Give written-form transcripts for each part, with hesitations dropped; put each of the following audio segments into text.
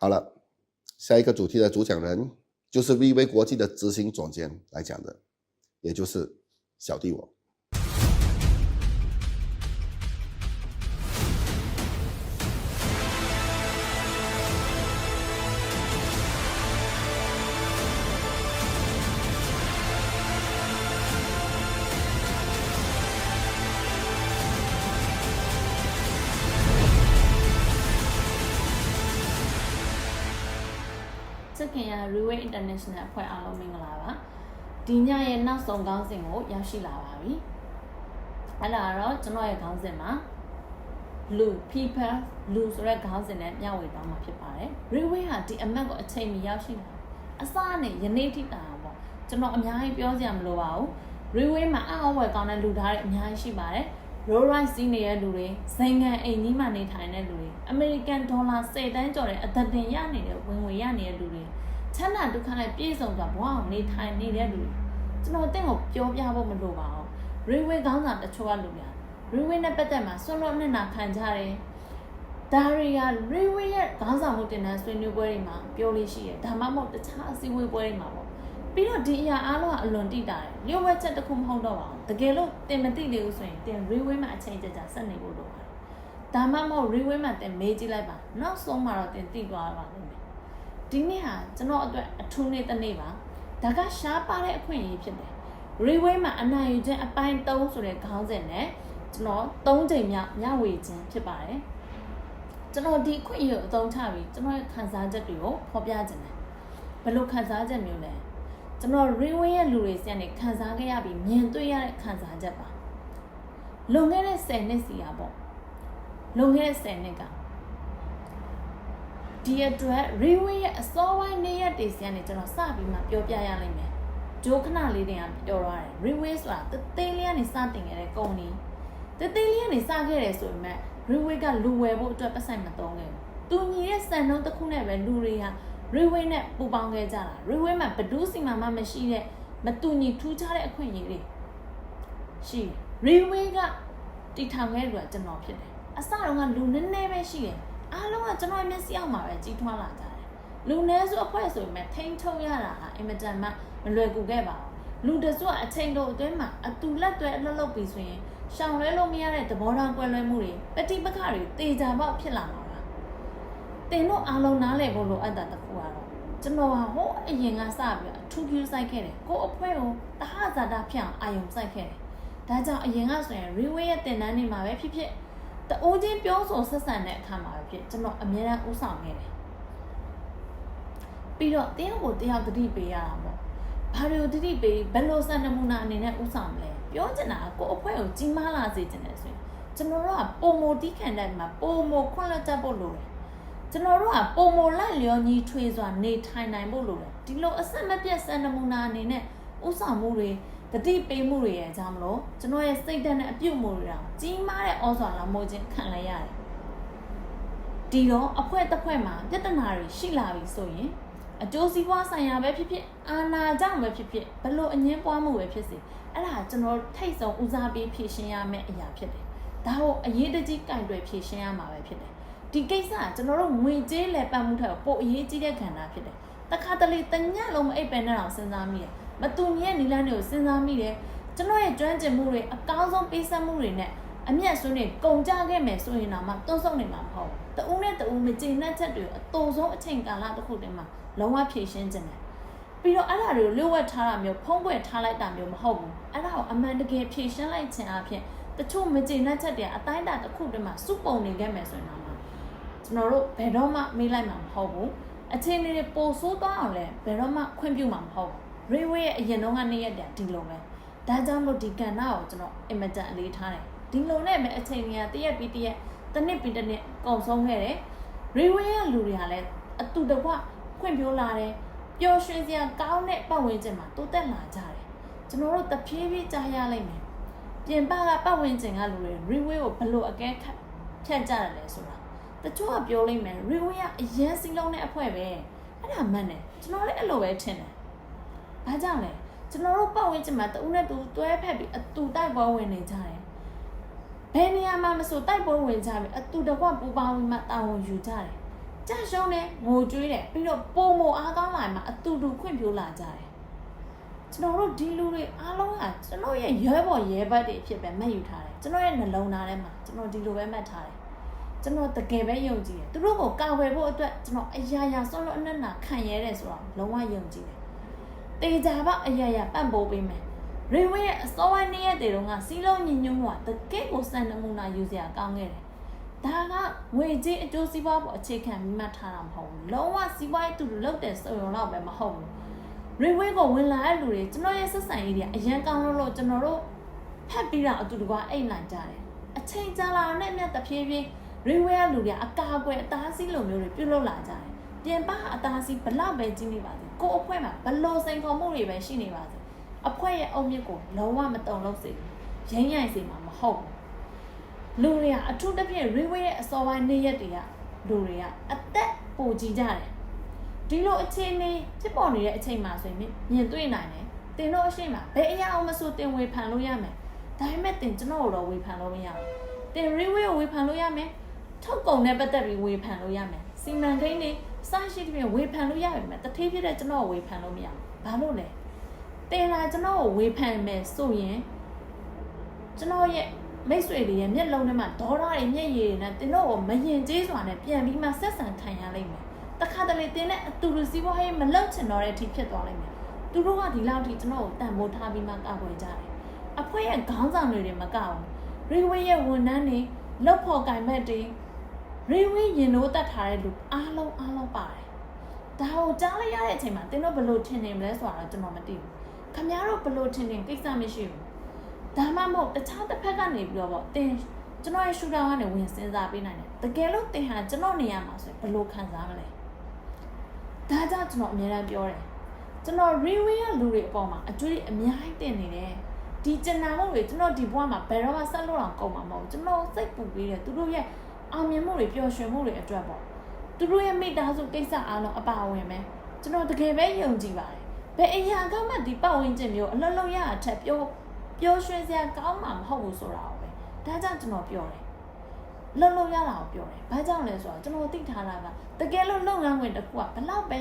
好了，下一个主题的主讲人就是 VV 国际的执行总监来讲的，也就是小弟我。这个呀 Riway International အဖွဲ့အားလုံးမင်္ဂလာပါဒီညရဲ့နောက်ဆုံးခေါင်းစဉ်ကိုရောက်ရှိလာပါပြီအဲ့ဒါတော့ကျွန်တော်ရဲ့ခေါင်းစဉ်မှာ people လူဆိုတဲ့ခေါင်းစဉ်နဲ့မျှဝေသွားမှာဖြစ်ပါတယ် Riway ဟာဒီအမတ်ကိုအချိန်မီရောက်ရှိလာအစနဲ့ယနေ့ထိတာပေါ့ကျွန်တော်အများကြီးပြောစရာမလိုပါဘူး Riway မှာအဝယ်ကောင်းတဲ့လူသားတွေအများကြီးရှိပါတယ် Roll Rice စီးနေတဲ့လူတွေဇိမ်ငံအိမ်ကြီးမှနေထိုင်တဲ့လူတွေ American Dollar 10 တန်းကျော်တဲ့အသက်တင်ရနေတဲ့ဝင်ငွေရနေတဲ့လူတွေချမ်းသာဒုက္ခနဲ့ပြည့်စုံစွာဘဝကိုနေထိုင်နေတဲ့လူတွေကျွန်တော်တင့်ကိုပြောပြဖို့မလိုပါဘူး Riway ခေါင်းဆောင်တချို့ကလူများ Riway နဲ့ပတ်သက်မှာဆွလွတ်မျက်နှာခံကြတယ်ဒါတွေက Riway ရဲ့ခေါင်းဆောင်မှုတင်တဲ့ဆွေးနွေးပွဲတွေမှာပြောလို့ရှိတယ်ဒါမှမဟုတ်တခြားအစည်းအဝေးပွဲတွေမှာပေါ့ပြီးတော့ဒီအရာအားလုံးကအလွန်တိတာတယ်လျှို့ဝှက်ချက်တစ်ခုမဟုတ်တော့ပါဘူးတကယ်လို့တင်မသိသေးဘူးဆိုရင်တင် Riway မှာအချိန်ကြာကြာဆက်နေဖို့လိုပါတယ်ဒါမှမဟုတ် Riway မှာတင်မေးကြည့်လိုက်ပါနောက်ဆုံးမှာတော့တင်သိသွားပါလိမ့်မယ်ဒီနေ့ဟာကျွန်တော်အတွက်အထူးနေ့တစ်နေ့ပါဒါကရှားပါတဲ့အခွင့်အရေးဖြစ်တယ် Riway မှာအနိုင်ယူခြင်းအပိုင်း3ဆိုတဲ့ခေါင်းစဉ်နဲ့ကျွန်တော်3ချိန်မြောက်မျှဝေခြင်းဖြစ်ပါတယ်ကျွန်တော်ဒီအခွင့်အရေးကိုအသုံးချပြီးကျွန်တော်ရဲ့ခံစားချက်တွေကိုဖော်ပြခြင်းတယ်ဘယ်လိုခံစားချက်မျိုးလဲကျွန်တော် Riway ရဲ့လူတွေစီကနေခံစားခဲ့ရပြီးမြင်တွေ့ရတဲ့ခံစားချက်ပါလွန်ခဲ့တဲ့10နှစ်စီပေါ့လွန်ခဲ့တဲ့10နှစ်ကဒီအတွက် Riway ရဲ့အစောပိုင်းနေ့ရက်တွေစီကနေကျွန်တော်စပြီးမှပြောပြရလိမ့်မယ်ဂျိုးခဏလေးတင်ကပြောရတယ် Riway ဆိုတာတသေးလေးကနေစတင်ခဲ့တဲ့ကုမ္ပဏီတသေးလေးကနေစခဲ့တယ်ဆိုပေမဲ့ Riway ကလူဝယ်ဖို့အတွက်ပတ်စံမသုံးခဲ့ဘူးသူညီရဲ့စံနှုန်းတစ်ခုနဲ့ပဲလူတွေက Riway နဲ့ပူပေါင်းခဲ့ကြတာ Riway မှာဘဒူးစီမှာမှမရှိတဲ့မတူညီထူးခြားတဲ့အခွင့်အရေးတွေရှိတယ် Riway ကတည်ထောင်ခဲ့လို့ကျွန်တော်ဖြစ်တယ်အစတုန်းကလူနည်းနည်းပဲရှိတယ်အားလုံးကကျွန်တော်မျက်စိအောက်မှာပဲကြီးထွားလာကြတယ်လူနည်းစုအဖွဲ့ဆိုပေမဲ့ထိန်းချုပ်ရတာဟာအင်မတန်မှမလွယ်ကူခဲ့ပါဘူးလူတစုကအချိန်တိုအတွင်းမှာအတူလက်တွဲအလုပ်လုပ်ပြီးဆိုရင်ရှောင်လွဲလို့မရတဲ့သဘောထားကွဲလွဲမှုတွေပဋိပက္ခတွေတေချာပေါက်ဖြစ်လာမှာပါတင်တို့အားလုံးနားလည်ဖို့လိုအပ်တာတစ်ခုကတော့ကျွန်တော်ဟာဟိုအရင်ကစပြီးအထူးကျူးဆိုင်ခဲ့တယ်ကိုအဖွဲကိုတဟဇာတာဖြစ်အောင်အာယုံဆိုင်ခဲ့တယ်ဒါကြောင့်အရင်ကဆိုရင် Riway ရဲ့တင်တန်းနေမှာပဲဖြစ်ဖြစ်တအိုးချင်းပြောဆိုဆက်ဆံတဲ့အခါမှာပဲဖြစ်ကျွန်တော်အများအားဦးဆောင်ခဲ့တယ်ပြီးတော့တယောက်ကိုတယောက်တတိပေးရတာပေါ့ဘာလို့တတိပေးဘယ်လိုစံနမူနာအနေနဲ့ဦးဆောင်မလဲပြောချင်တာကိုအဖွဲကိုကြီးမားလာစေချင်တယ်ဆိုရင်ကျွန်တော်တို့ကပုံမတီးခံတဲ့မှာပုံမခွင့်လက်ချက်ဖို့လိုတယ်ကျွန်တော်တို့ကပုံမလိုက်လျောညီထွေစွာနေထိုင်နိုင်ဖို့လိုတယ်ဒီလိုအဆက်မပြတ်စံနမူနာအနေနဲ့ဦးဆောင်မှုတွေတတိပေးမှုတွေရဲ့အကြောင်းမလို့ကျွန်တော်ရဲ့စိတ်ဓာတ်နဲ့အပြုတ်မှုတွေတောင်ကြီးမားတဲ့ဩဇာလာမိုးခြင်းခံလိုက်ရတယ်ဒီတော့အဖွဲတစ်ဖွဲမှာပြဿနာတွေရှိလာပြီဆိုရင်အကျိုးစီးပွားဆိုင်ရာပဲဖြစ်ဖြစ်အာဏာကြောင့်ပဲဖြစ်ဖြစ်ဘလို့အငင်းပွားမှုပဲဖြစ်စေအဲ့ဒါကျွန်တော်ထိတ်ဆုံးဦးစားပေးဖြည့်ရှင်းရမယ့်အရာဖြစ်တယ်ဒါကိုအရေးတကြီးကင်တွယ်ဖြည့်ရှင်းရမှာပဲဖြစ်တယ်ဒီကိစ္စကကျွန်တော်တို့ငွေကြေးလဲပတ်မှုထက်ပိုအရေးကြီးတဲ့ကဏ္ဍဖြစ်တယ်တခါတလေတညလုံးမအိပ်ပယ်နဲ့အောင်စဉ်းစားမိတယ်မတူညီတဲ့နီလန်းတွေကိုစဉ်းစားမိတယ်ကျွန်တော်ရဲ့ကျွမ်းကျင်မှုတွေအကောင်းဆုံးပေးဆက်မှုတွေနဲ့အမျက်စွန်းတွေကုန်ကြခဲ့မယ်ဆိုရင်တော့မှတွန်းဆုတ်နေမှာမဟုတ်ဘူးတဦးနဲ့တဦးမကျေနပ်ချက်တွေအတူဆုံးအချိန်ကာလတစ်ခုတည်းမှာလုံးဝဖြည့်ရှင်းခြင်းတယ်ပြီးတော့အဲ့ဒါတွေကိုလျှို့ဝှက်ထားတာမျိုးဖုံးကွယ်ထားလိုက်တာမျိုးမဟုတ်ဘူးအဲ့ဒါကိုအမှန်တကယ်ဖြည့်ရှင်းလိုက်ခြင်းအပြင်တချို့မကျေနပ်ချက်တွေအတိုင်းအတာတစ်ခုတည်းမှာစုပုံနေခဲ့မယ်ဆိုရင်တော့ကျွန်တော်တို့ဘယ်တော့မှမေးလိုက်မှာမဟုတ်ဘူးအချိန်လေးတွေပိုဆိုးသွားအောင်လဲဘယ်တော့မှခွင့်ပြုမှာမဟုတ်ဘူး Riway ရဲ့အရင်တုန်းကနေ့ရက်တည်းဒီလိုပဲဒါကြောင့်မို့ဒီကဏ္ဍကိုကျွန်တော်အင်မတန်အလေးထားတယ်ဒီလိုနဲ့ပဲအချိန်ကြီးတရက်ပြီးတရက်တစ်နှစ်ပြီးတစ်နှစ်ကုန်ဆုံးခဲ့တယ် Riway ရဲ့လူတွေကလည်းအတူတကွခွင့်ပြုလာတယ်ပျော်ရွှင်စရာကောင်းတဲ့ပတ်ဝန်းကျင်မှာတိုးတက်လာကြတယ်ကျွန်တော်တို့တဖြည်းဖြည်းကြားရလိမ့်မယ်ပြင်ပကပတ်ဝန်းကျင်ကလူတွေ Riway ကိုဘယ်လိုအကဲခတ်ဖြတ်ကြတယ်လဲဆိုတာတချို့ကပြောလိမ့်မယ် Riway ကအရင်စီလုံးတဲ့အဖွဲပဲအဲ့ဒါမှန်တယ်ကျွန်တော်လည်းအဲ့လိုပဲထင်တယ်ဘာကြောင့်လဲကျွန်တော်တို့ပတ်ဝန်းကျင်မှာတဦးနဲ့တူတွဲဖက်ပြီးအတူတိုက်ပွဲဝင်နေကြတယ်ဘယ်နေရာမှာမဆိုတိုက်ပွဲဝင်ကြပြီအတူတကွပူပေါင်းပြီးမှတာဝန်ယူကြတယ် ကြာရှုံးတယ်ငိုကြွေးတယ်ပြီးတော့ပုံမအားကောင်းလာမှအတူတူခွင့်ပြုလာကြတယ်ကျွန်တော်တို့ဒီလူတွေအားလုံးကကျွန်တော်ရဲ့ရဲဘော်ရဲဘက်တွေဖြစ်ပဲမှတ်ယူထားတယ်ကျွန်တော်ရဲ့နှလုံးသားထဲမှာကျွန်တော်ဒီလိုပဲမှတ်ထားတယ်ကျွန်တော်တကယ်ပဲယုံကြည်တယ်သူတို့ကိုကာဝယ်ဖို့အတွက်ကျွန်တော်အရာရာဆွလို့အနက်နာခံရဲတယ်ဆိုတော့လုံးဝယုံကြည်တယ်တေချာပေါက်အရာရာပံ့ပိုးပေးမယ်ရေဝဲရဲ့အစောပိုင်းနေ့ရက်တွေတုန်းကစီးလုံးညင်ညွန့်မှုကတကယ်ကိုစံနမူနာယူစရာကောင်းခဲ့တယ်ဒါကငွေကြေးအကျိုးစီးပွားပေါ်အခြေခံပြီးမှထားတာမဟုတ်ဘူးလုံးဝစီးပွားရေးသူတို့လုပ်တဲ့စုံရုံတော့ပဲမဟုတ်ဘူးရေဝဲကိုဝင်လာတဲ့လူတွေကျွန်တော်ရဲ့ဆက်ဆံရေးတွေအရန်ကောင်းလို့ကျွန်တော်တို့ဖက်ပြီးတော့အတူတကွအိတ်နိုင်ကြတယ်အချိန်ကြာလာတဲ့မြတ်တဖြည်းဖြည်းရေဝဲကလူတွေအကာအကွယ်အသားစီးလိုမျိုးတွေပြုလုပ်လာကြတယ်ပြင်ပအသားစီးဘလောက်ပဲကြီးနေပါစေကိုယ်အဖွဲမှာဘလို့စိန်ခေါ်မှုတွေပဲရှိနေပါစေအဖွဲရဲ့အုံမြစ်ကိုလုံးဝမတုံလို့စေရင်းရိုင်စေမှာမဟုတ်ဘူးလူတွေကအထူးသဖြင့်ရေဝဲရဲ့အစောပိုင်းနေ့ရက်တွေကလူတွေကအသက်ပိုကြီးကြတယ်ဒီလိုအခြေအနေဖြစ်ပေါ်နေတဲ့အချိန်မှာဆိုရင်မြင်တွေ့နိုင်တယ်တင်တို့အရှိမဘယ်အရာအောင်မဆိုတင်ဝေဖန်လို့ရမယ်ဒါပေမဲ့တင်ကျွန်တော်တို့ဝေဖန်လို့မရဘူးတင်ရေဝဲကိုဝေဖန်လို့ရမယ်ထုတ်ကုန်နဲ့ပတ်သက်ပြီးဝေဖန်လို့ရမယ်စီမံကိန်းတွေစရှိတဲ့ပြင်ဝေဖန်လို့ရမယ်တထေးဖြစ်တဲ့ကျွန်တော်ဝေဖန်လို့မရဘူးဘာလို့လဲတင်လာကျွန်တော်ကိုဝေဖန်မယ်ဆိုရင်ကျွန်တော်ရဲ့မိတ်ဆွေတွေရဲ့မျက်လုံးထဲမှာဒေါသတွေမျက်ရည်တွေနဲ့တင်တို့ကိုမယင်ကျေးစွာနဲ့ပြန်ပြီးမှဆက်ဆံခံရလိမ့်မယ်တခါတလေတင်တဲ့အတူတူစီးပွားရေးမလောက်ချင်တော့တဲ့အထိဖြစ်သွားလိမ့်မယ်သူတို့ကဒီလောက်ထိကျွန်တော်ကိုတန်ဖိုးထားပြီးမှကောက်ွယ်ကြတယ်အဖွဲရဲ့ခေါင်းဆောင်တွေမကောက်ဘူးရေဝဲရဲ့ဝန်ထမ်းတွေလောက်ဖို့ကင်မဲ့တွေရေဝဲရင်တို့တတ်ထားတဲ့လူအားလုံးပါတယ်ဒါကိုကြားလိုက်ရတဲ့အချိန်မှာတင်တို့ဘယ်လိုထင်နေမလဲဆိုတာတော့ကျွန်တော်မသိဘူးခင်ဗျားတို့ဘယ်လိုထင်နေကိစ္စမရှိဘူးဒါမှမဟုတ်တခြားတစ်ဖက်ကနေပြီးတော့ပေါ့တင်ကျွန်တော်ရဲ့ရှူတာကနေဝင်စဉ်းစားပေးနိုင်တယ်တကယ်လို့တင်ဟာကျွန်တော်နေရာမှာဆိုရင်ဘယ်လိုခံစားမလဲဒါကြောင့်ကျွန်တော်အများအားပြောတယ်ကျွန်တော် review ရလူတွေအပေါ်မှာအကျွေးအများကြီးတင်နေတယ်ဒီကျန်နာမှုတွေကျွန်တော်ဒီဘဝမှာဘယ်တော့မှဆက်လို့အောင်ကုန်မှာမဟုတ်ကျွန်တော်စိတ်ပူပေးတယ်သူတို့ရဲ့အောင်မြင်မှုတွေပျော်ရွှင်မှုတွေအတွက်ပေါ့သူတို့ရဲ့မိသားစုကိစ္စအားလုံးအပါအဝင်ပဲကျွန်တော်တကယ်ပဲယုံကြည်ပါတယ်ဘယ်အရာကမှဒီပတ်ဝန်းကျင်မျိုးအလုံးလုံးရအထက်ပျော်ရွှင်စရာကောင်းမှာမဟုတ်ဘူးဆိုတာပဲဒါကြောင့်ကျွန်တော်ပြောတယ်လုံးရတာကိုပြောတယ်ဘာကြောင့်လဲဆိုတော့ကျွန်တော်သိထားတာကတကယ်လို့လုပ်ငန်းဝင်တစ်ခုကဘလောက်ပဲ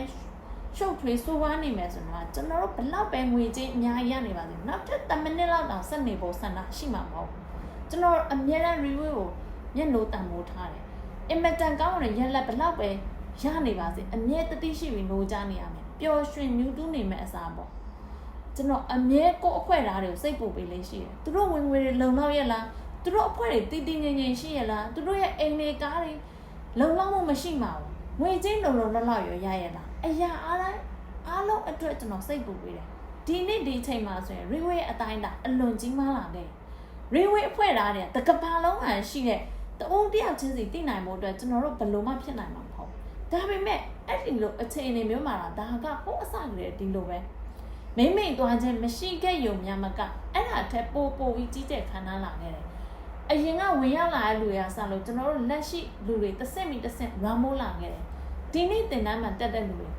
ရှုပ်ထွေးဆိုးဝါးနေမယ်ဆိုတော့ကျွန်တော်တို့ဘလောက်ပဲငွေကြေးအများကြီးရနေပါစေနောက်ထပ်10မိနစ်လောက်တောင်ဆက်နေဖို့ဆန္ဒရှိမှာမဟုတ်ကျွန်တော်အများနဲ့ review ကိုမျက်နှာတန်ဖိုးထားတယ်အင်မတန်ကောင်းတဲ့ရက်လက်ဘလောက်ပဲရနေပါစေအမြဲတတိရှိပြီးနိုးကြနေရမယ်ပျော်ရွှင်မြူးတူးနေမယ်အစားပေါ့ကျွန်တော်အမြဲကိုယ်အခွဲသားတွေကိုစိတ်ပူပေးလေးရှိတယ်သူတို့ဝင်ငွေတွေလုံလောက်ရဲ့လားသူတို့အဖွဲတွေတည်တည်ငြိမ်ငြိမ်ရှိရလားသူတို့ရဲ့အိမ်တွေကားတွေလုံလောက်မှုမရှိမှာဘူးငွေချင်းလုံလောက်ရရလားအရာအားလုံးအတွက်ကျွန်တော်စိတ်ပူပေးတယ်ဒီနေ့ဒီချိန်မှာဆိုရင် Railway အတိုင်းတာအလွန်ကြီးမားလာတယ် Railway အဖွဲ့သားတွေတကဘာလုံးဟန်ရှိတဲ့တအုံးတယောက်ချင်းစီတည်နိုင်ဖို့အတွက်ကျွန်တော်တို့ဘယ်လိုမှဖြစ်နိုင်မှာမဟုတ်ဒါပေမဲ့အဲ့ဒီလိုအခြေအနေမျိုးမှာဒါကဟိုအစကတည်းကဒီလိုပဲမိတ်သွားခြင်းမရှိခဲ့ရုံများမကအဲ့ဒါထက်ပိုပြီးကြီးကျယ်ခမ်းနားလာခဲ့တယ်အရင်ကဝင်ရောက်လာတဲ့လူတွေကစလို့ကျွန်တော်တို့လက်ရှိလူတွေတစ်ဆင့်လွမ်းမိုးလာခဲ့တယ်ဒီနေ့တင်တန်းမှာတက်တဲ့လူတွေ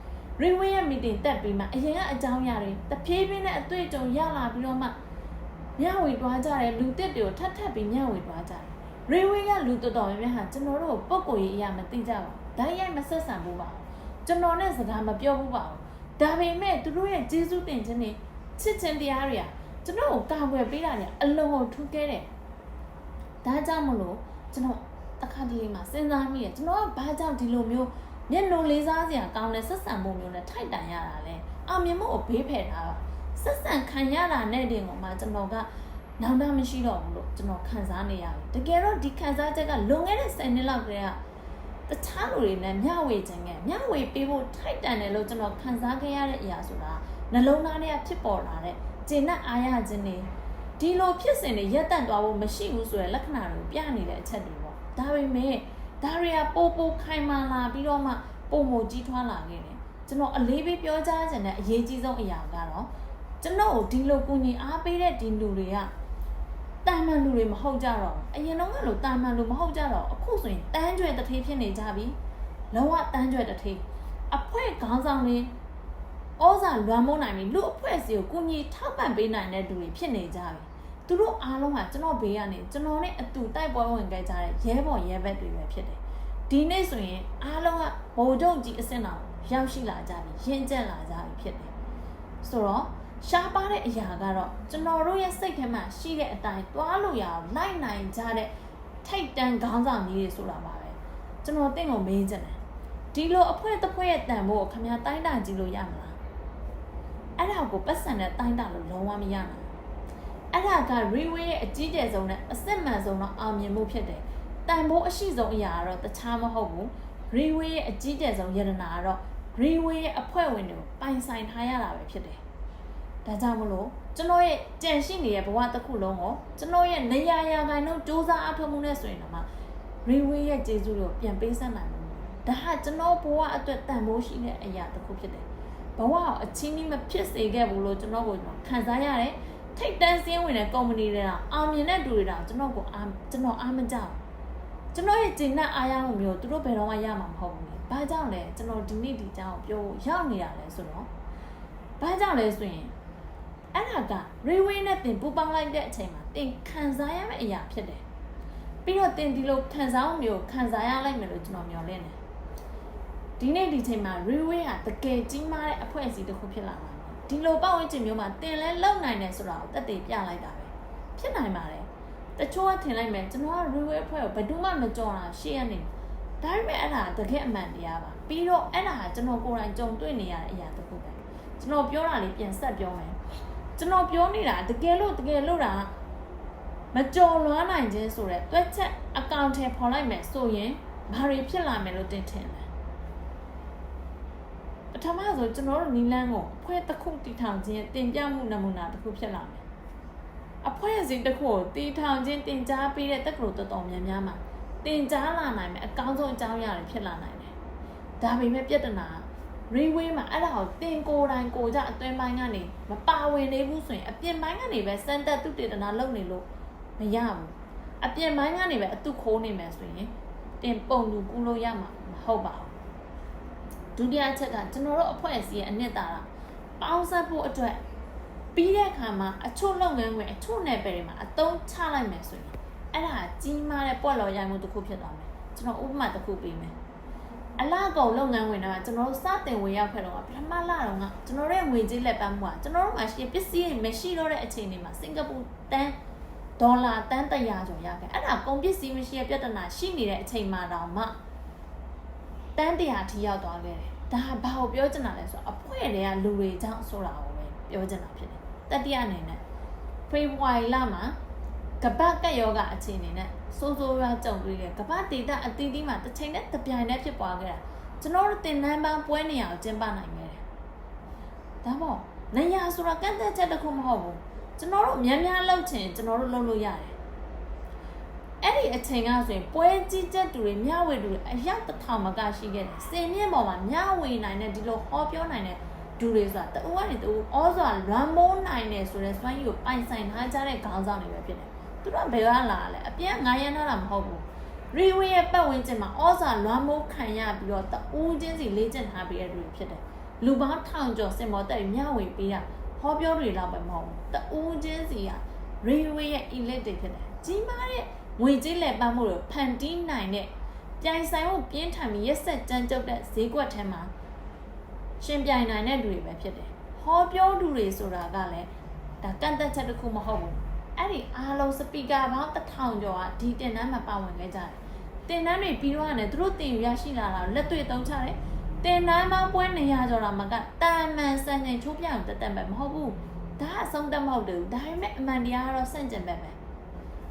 Railway ရဲ့ meeting တက်ပြီးမှအရင်ကအကြောင်းအရာတွေတဖြည်းဖြည်းနဲ့အတွေ့အကြုံရလာပြီးတော့မှမျှဝေသွားကြတယ်လူတစ်တွေကိုထပ်ပြီးမျှဝေသွားကြတယ် Railway ကလူတော်တော်များများဟာကျွန်တော်တို့ကိုပုံကိုယ်ရေးအရာမသိကြပါဘူး။ဒါရိုက်မဆက်ဆံဘူးပါဘူး။ကျွန်တော်နဲ့စကားမပြောဘူးပါဘူး။ဒါပေမဲ့သူတို့ရဲ့ကျေးဇူးတင်ခြင်းတွေချစ်ခြင်းတရားတွေကကျွန်တော်ကိုကာကွယ်ပေးတာတွေအလုံးကိုထူးခဲ့တယ်။ဒါကြောင့်မလို့ကျွန်တော်အခါတလေမှာစဉ်းစားမိတယ်ကျွန်တော်ကဘာကြောင့်ဒီလိုမျိုးမျက်နှာလေးစားစရာကောင်းတဲ့ဆက်ဆံမှုမျိုးနဲ့ထိုက်တန်ရတာလဲ။အောင်မြင်မှုကိုဘေးဖယ်ထားပါ။ဆက်ဆံခံရတာနဲ့တင်ကောင်မှကျွန်တော်ကနောင်တမရှိတော့ဘူးလို့ကျွန်တော်ခံစားနေရတယ်တကယ်တော့ဒီခံစားချက်ကလွန်ခဲ့တဲ့10နှစ်လောက်ကတည်းကတခြားလူတွေနဲ့မျှဝေခြင်းနဲ့မျှဝေပေးဖို့ထိုက်တန်တယ်လို့ကျွန်တော်ခံစားခဲ့ရတဲ့အရာဆိုတာနှလုံးသားထဲကဖြစ်ပေါ်လာတဲ့ကျေနပ်အားရခြင်းတွေဒီလိုဖြစ်စဉ်တွေရပ်တန့်သွားဖို့မရှိဘူးဆိုတဲ့လက္ခဏာတွေကိုပြနေတဲ့အချက်တွေပေါ့ဒါပေမဲ့ဒါတွေကပိုခိုင်မာလာပြီးတော့မှပုံမကြီးထွားလာခဲ့တယ်ကျွန်တော်အလေးပေးပြောကြားခြင်းနဲ့အရေးကြီးဆုံးအရာကတော့ကျွန်တော်ဒီလိုကူညီအားပေးတဲ့ဒီလူတွေကတာမန်လူတွေမဟုတ်ကြတော့အရင်တော့ကလို့တာမန်လူမဟုတ်ကြတော့အခုဆိုရင်တန်းကြွယ်တထေးဖြစ်နေကြပြီလုံးဝတန်းကြွယ်တထေးအဖွဲခေါင်းဆောင်တွေဩဇာလွှမ်းမိုးနိုင်ပြီလူအဖွဲစီကိုကုညီထောက်ပံ့ပေးနိုင်တဲ့လူတွေဖြစ်နေကြပြီသူတို့အားလုံးကကျွန်တော်ဘေးကနေကျွန်တော်နဲ့အတူတိုက်ပွဲဝင်ခဲ့ကြတဲ့ရဲဘော်ရဲဘက်တွေပဲဖြစ်တယ် ဒီနေ့ဆိုရင်အားလုံးကဘိုလ်ချုပ်ကြီးအဆင့်တော်ရောက်ရှိလာကြပြီရင့်ကျက်လာကြပြီဖြစ်တယ်ဆိုတော့ရှားပါတဲ့အရာကတော့ကျွန်တော်တို့ရဲ့စိတ်ထဲမှာရှိတဲ့အတိုင်းသွားလို့ရအောင်လိုက်နိုင်ကြတဲ့ထိတ်တန်းခေါင်းဆောင်ကြီးတွေဆိုတာပါပဲကျွန်တော်တင့်ကိုမေးချင်တယ်ဒီလိုအဖွဲတစ်ဖွဲရဲ့တန်ဖို့ခင်ဗျာတိုင်းတာကြည့်လို့ရမလားအဲ့ဒါကိုပတ်စံနဲ့တိုင်းတာလို့လုံးဝမရနိုင်အဲ့ဒါက Reway ရဲ့အကြီးကျယ်ဆုံးနဲ့အစစ်မှန်ဆုံးတော့အောင်မြင်မှုဖြစ်တယ်တန်ဖို့အရှိဆုံးအရာကတော့တခြားမဟုတ်ဘူး Reway ရဲ့အကြီးကျယ်ဆုံးယတနာကတော့ Reway ရဲ့အဖွဲ့ဝင်တွေကိုပိုင်ဆိုင်ထားရတာပဲဖြစ်တယ်ဒါကြောင့်မလို့ကျွန်တော်ရဲ့ကြံရှိနေတဲ့ဘဝတစ်ခုလုံးကိုကျွန်တော်ရဲ့နေရာရာခိုင်နှုန်းစူးစမ်းအထောက်မှုနဲ့ဆိုရင်တော့ Reway ရဲ့ကျေးဇူးကိုပြန်ပေးဆက်နိုင်မှာဒါဟာကျွန်တော်ဘဝအတွက်တန်ဖိုးရှိတဲ့အရာတစ်ခုဖြစ်တယ်ဘဝကိုအချင်းကြီးမဖြစ်စေခဲ့ဘူးလို့ကျွန်တော်ကိုခံစားရတယ်ထိတ်တန်းစင်းဝင်တဲ့ကုမ္ပဏီတွေကအောင်မြင်တဲ့သူတွေတော့ကျွန်တော်အားမကြောက်ကျွန်တော်ရဲ့ကျင့်တဲ့အားရမှုမျိုးသူတို့ဘယ်တော့မှရမှာမဟုတ်ဘူး။ဘာကြောင့်လဲကျွန်တော်ဒီနေ့ဒီကြောင်ပြောရောက်နေရလဲဆိုတော့ဘာကြောင့်လဲဆိုရင်အဲ့ဒါက Reway နဲ့တင်ပူပေါင်းလိုက်တဲ့အချိန်မှာတင်ခံစားရမယ့်အရာဖြစ်တယ်။ပြီးတော့တင်ဒီလိုခံစားမှုမျိုးခံစားရလိုက်မယ်လို့ကျွန်တော်မျှော်လင့်တယ်။ဒီနေ့ဒီချိန်မှာ Reway ကတကယ်ကြီးမားတဲ့အဖွဲ့အစည်းတစ်ခုဖြစ်လာမှာ။ဒီလိုပတ်ဝန်းကျင်မျိုးမှာတင်လဲလုံနိုင်တယ်ဆိုတာကိုသက်သေပြလိုက်တာပဲ။ဖြစ်နိုင်ပါတယ်။တချို့ကထင်လိုက်မယ်ကျွန်တော်က Reway အဖွဲ့ကိုဘယ်သူမှမကြော်တာရှေ့ရနေဒါပေမဲ့အဲ့ဒါတကယ်အမှန်တရားပါပြီးတော့အဲ့ဒါကျွန်တော်ကိုယ်တိုင်ကြုံတွေ့နေရတဲ့အရာတစ်ခုပဲကျွန်တော်ပြောတာလေးပြန်ဆက်ပြောမယ်ကျွန်တော်ပြောနေတာတကယ်လို့တာမကြော်လွှမ်းနိုင်ခြင်းဆိုတဲ့တွက်ချက်အကောင့်ထဲပေါ်လိုက်မယ်ဆိုရင်ဘာတွေဖြစ်လာမယ်လို့တင်ထင်လဲပထမဆိုကျွန်တော်တို့နီလန်းကိုအဖွဲ့တစ်ခုတည်ထောင်ခြင်းတင်ပြမှုနမူနာတစ်ခုဖြစ်လာမယ်အဖွဲ့အစည်းတစ်ခုကိုတည်ထောင်ခြင်းတင်ကြားပေးတဲ့တက္ကသိုလ်တော်တော်များများမှာတင်ကြားလာနိုင်မယ်အကောင်းဆုံးအကြောင်းအရာတွေဖြစ်လာနိုင်တယ်။ဒါပေမဲ့ပြဿနာ Reway မှာအဲ့ဒါကိုတင်ကိုယ်တိုင်ကိုကြအတွင်းပိုင်းကနေမပါဝင်နေဘူးဆိုရင်အပြင်ပိုင်းကနေပဲစံတက်သူတေသနာလုပ်နေလို့မရဘူး။အပြင်ပိုင်းကနေပဲအတုခိုးနေမယ်ဆိုရင်တင်ပုံလူကူးလို့ရမှာမဟုတ်ပါဘူး။ဒုတိယအချက်ကကျွန်တော်တို့အဖွဲ့အစည်းရဲ့အနှစ်သာရပေါင်းစပ်ဖို့အတွက်ပြီးတဲ့အခါမှာအချို့လုပ်ငန်းတွေအချို့နယ်ပယ်တွေမှာအသုံးချလိုက်မယ်ဆိုရင်အဲ့ဒါကြီးမားတဲ့ပွက်လော်ရိုက်မှုတစ်ခုဖြစ်သွားမယ်ကျွန်တော်ဥပမာတစ်ခုပေးမယ်အလားကုန်လုပ်ငန်းဝင်တော့ကျွန်တော်တို့စတင်ဝင်ရောက်ခဲ့တော့ပထမလတော့ကကျွန်တော်ရဲ့ငွေကြေးလက်ပံမှုကကျွန်တော်တို့မှာရှိပစ္စည်းတွေမရှိတော့တဲ့အချိန်တွေမှာစင်ကာပူတန်းဒေါ်လာတန်း100ကျော်ရခဲ့အဲ့ဒါကုန်ပစ္စည်းမရှိတဲ့ပြဿနာရှိနေတဲ့အချိန်မှာတော့မှတန်း100ထိရောက်သွားခဲ့တယ်ဒါဘာကိုပြောချင်တာလဲဆိုတော့အဖွဲ့တွေကလူတွေကြောင့်ဆိုတာကိုပဲပြောချင်တာဖြစ်တယ်တတိယအနေနဲ့ဖေဖော်ဝါရီလမှာကပတ်ကက်ယောဂအခြေအနေနဲ့စိုးစိုးရွားကြုံတွေ့တဲ့ကပတ်ဒေတာအသီးသီးမှာတစ်ချိန်နဲ့တစ်ပြိုင်တည်းဖြစ်ပွားခဲ့တာကျွန်တော်တို့တင်နန်းပန်းပွဲနေရာကိုကျင်းပနိုင်ခဲ့တယ်။ဒါပေါ့နေရာဆိုတာကန့်သက်ချက်တစ်ခုမဟုတ်ဘူးကျွန်တော်တို့များများလှုပ်ချင်ကျွန်တော်တို့လှုပ်လို့ရတယ်။အဲ့ဒီအချိန်ကဆိုရင်ပွဲကြီးချက်တူတွေမျှဝေတူတွေအယောက်1000မကရှိခဲ့တယ်။စင်မြင့်ပေါ်မှာမျှဝေနိုင်တဲ့ဒီလိုဟောပြောနိုင်တဲ့ဒူတွေဆိုတာတူကနေတူဩစွာလွမ်းမိုးနိုင်တယ်ဆိုတဲ့စွမ်းရည်ကိုပိုင်ဆိုင်ထားကြတဲ့ခေါင်းဆောင်တွေပဲဖြစ်တယ်။သူတို့ဘယ်ကလာလဲအပြင်ငါရမ်းထားတာမဟုတ်ဘူး Reway ရဲ့ပတ်ဝန်းကျင်မှာဩဇာလွမ်းမိုးခံရပြီးတော့တူးချင်းစီလေ့ကျင့်ထားပြီးတဲ့လူတွေဖြစ်တယ်လူပေါင်း1000ကျော်စင်မော်တက်မျှဝေပေးတာဟောပြောတွေလောက်ပဲမဟုတ်ဘူးတူးချင်းစီက Reway ရဲ့ elite တွေဖြစ်တယ်ကြီးမားတဲ့ငွေကြေးလက်ပံမှုတွေဖန်တီးနိုင်တဲ့ပြိုင်ဆိုင်မှုပြင်းထန်ပြီးရက်ဆက်ကြမ်းကြုတ်တဲ့ဈေးကွက်ထဲမှာရှင်ပြိုင်နိုင်တဲ့လူတွေပဲဖြစ်တယ်ဟောပြောသူတွေဆိုတာကလည်းဒါကန့်သက်ချက်တစ်ခုမဟုတ်ဘူးအဲ့ဒီအားလုံးစပီကာပေါင်း1000ကျော်ကဒီတင်နန်းမှာပါဝင်ခဲ့ကြတယ်တင်နန်းတွေပြီးတော့လည်းသူတို့တင်ယူရရှိလာတာလက်တွေ့သုံးချတယ်တင်နန်းပေါင်းပွဲ200ကျော်တာမှကတာမန်စံချိန်ချိုးပြအောင်တက်ပဲမဟုတ်ဘူးဒါအဆုံးတမဟုတ်တယ်ဒါပေမဲ့အမှန်တရားကတော့စန့်ကျင်ပဲ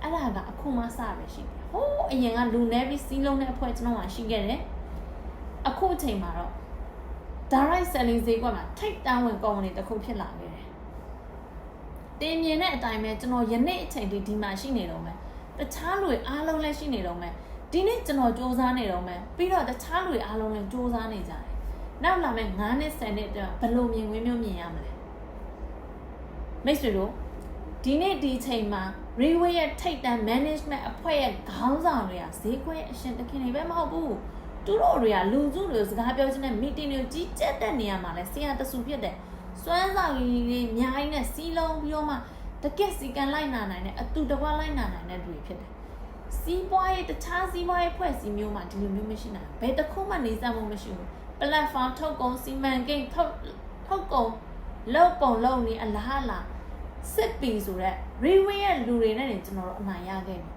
အဲ့ဒါကအခုမှစရရှိတယ်ဟိုးအရင်ကလူနေပြီးစီးလုံးတဲ့အဖွဲ့ကျွန်တော်ကရှိခဲ့တယ်အခုအချိန်မှာတော့ direct selling ဈေးကွက်မှာထိတ်တန်းဝင်ကုမ္ပဏီတစ်ခုဖြစ်လာခဲ့တယ်တင်မြင်တဲ့အတိုင်းပဲကျွန်တော်ယနေ့အချိန်ဒီမှာရှိနေတော့မယ်တခြားလူတွေအားလုံးလည်းရှိနေတော့မယ်ဒီနေ့ကျွန်တော်စူးစမ်းနေတော့မယ်ပြီးတော့တခြားလူတွေအားလုံးလည်းစူးစမ်းနေကြတယ်နောက်လာမယ့်9နှစ်10နှစ်အတွင်းဘယ်လိုမြင်ကွင်းမျိုးမြင်ရမလဲမိတ်ဆွေတို့ဒီနေ့ဒီချိန်မှာ Reway ရဲ့ထိပ်တန်း management အဖွဲ့ရဲ့ခေါင်းဆောင်တွေကဈေးကွက်အရှင်တခင်တွေပဲမဟုတ်ဘူးသူတို့တွေကလူစုတွေစကားပြောချင်တဲ့ meeting တွေကြီးကြပ်တဲ့နေရာမှာလဲဆရာတဆူဖြစ်တယ်စွမ်းဆောင်ရည်တွေအများကြီးနဲ့စီးလုံးပြီးတော့မှတကက်စီကန်လိုက်နာနိုင်တဲ့အတူတကွလိုက်နာနိုင်တဲ့လူတွေဖြစ်တယ် စီးပွားရေးတခြားစီးပွားရေးဖွဲ့စည်းမျိုးမှာဒီလိုမျိုးမရှိနိုင်ဘယ်တစ်ခုမှနေစားမှုမရှိဘူး platform ထုတ်ကုန်စီမံကိန်းထုတ်ကုန်လောက်ပုံလောက်နေအလားအလာစစ်ပီဆိုတဲ့ railway ရဲ့လူတွေနဲ့ကျွန်တော်တို့အနိုင်ရခဲ့တယ်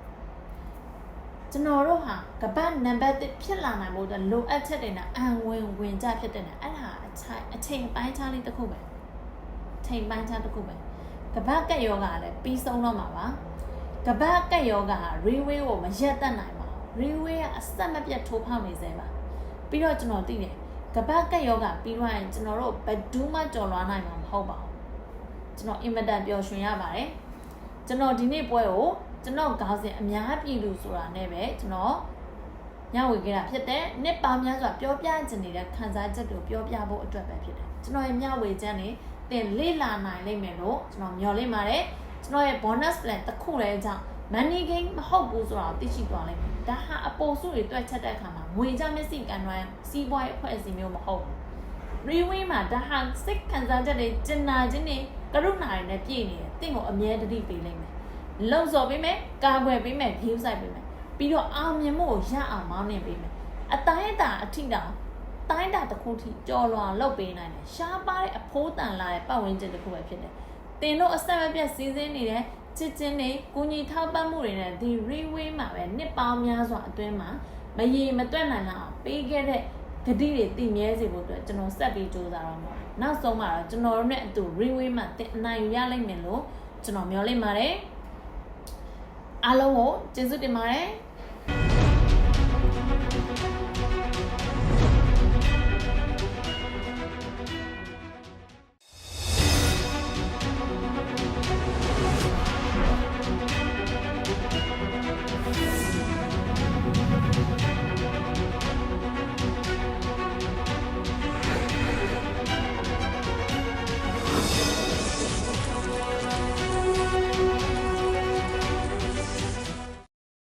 ကျွန်တော်တို့ဟာကပတ်နံပါတ်1ဖြစ်လာနိုင်ဖို့လိုအပ်ချက်တွေနဲ့အံဝင်ကြဖြစ်တဲ့နဲ့အဲ့ဒါအချိန်ပိုင်းခြားလေးတစ်ခုပဲချိန်ပိုင်းခြားတစ်ခုပဲကပတ်ကက်ယောဂလည်းပြီးဆုံးတော့မှာပါကပတ်ကက်ယောဂဟာ railway ကိုမရက်တတ်နိုင်ပါဘူး railway ကအဆက်မပြတ်ထိုးဖောက်နေစေပါပြီးတော့ကျွန်တော်သိတယ်ကပတ်ကက်ယောဂပြီးတော့ရင်ကျွန်တော်တို့ဘယ်သူမှကြော်လွှားနိုင်မှာမဟုတ်ပါဘူးကျွန်တော်အင်မတန်ပျော်ရွှင်ရပါတယ်ကျွန်တော်ဒီနေ့ပွဲကိုကျွန်တော်ခေါင်းစဉ်အများပြည်သူဆိုတာနဲ့ပဲကျွန်တော်ညဝေခဲ့တာဖြစ်တဲ့နှစ်ပေါင်းများစွာပြောပြချင်နေတဲ့ခန်းစားချက်ကိုပြောပြဖို့အတွက်ပဲဖြစ်တယ်ကျွန်တော်ရဲ့ညဝေချမ်းနေတင်လေ့လာနိုင်လိမ့်မယ်လို့ကျွန်တော်မျှော်လင့်ပါတယ်ကျွန်တော်ရဲ့ bonus plan တစ်ခုလည်းကြောင့် money game မဟုတ်ဘူးဆိုတာကိုသိရှိသွားလိမ့်မယ်ဒါဟာအပေါ်စုတွေတွက်ချက်တဲ့အခါမှာငွေကြောင့်မျက်စိကန်တွန်းစီးပွားရေးအဖွဲ့အစည်းမျိုးမဟုတ်ဘူး railway မှာဒါဟာစိတ်ခံစားချက်တွေကျင်နာခြင်းတွေကရုဏာတွေနဲ့ပြည့်နေတယ်တင့်ကိုအမြဲတမ်းပေးလိမ့်မယ်လုံစော်ပေးမယ်ကာကွယ်ပေးမယ် view site ပေးမယ်ပြီးတော့အောင်မြင်မှုကိုရအောင်မောင်းနေပေးမယ်အတိုင်းအတာအထိတောင်တိုင်းတာတစ်ခုထိကြော်လွာလောက်ပေးနိုင်တယ်ရှားပါတဲ့အဖိုးတန်လာတဲ့ပတ်ဝန်းကျင်တစ်ခုပဲဖြစ်တယ်တင်တို့အဆက်မပြတ်စီးစင်းနေတဲ့ချစ်ချင်းတွေကိုညီထောက်ပံ့မှုတွေနဲ့ဒီ railway မှာပဲနှစ်ပေါင်းများစွာအတွင်းမှာမရေမတွက်နိုင်လောက်ပေးခဲ့တဲ့ဂတိတွေတည်မြဲစေဖို့အတွက်ကျွန်တော်ဆက်ပြီးကြိုးစားတော့မှာနောက်ဆုံးမှာတော့ကျွန်တော်တို့နဲ့အတူ railway မှာတင်အနိုင်ယူရလိမ့်မယ်လို့ကျွန်တော်မျှော်လင့်ပါတယ်အားလုံးကိုကျေးဇူးတင်ပါတယ်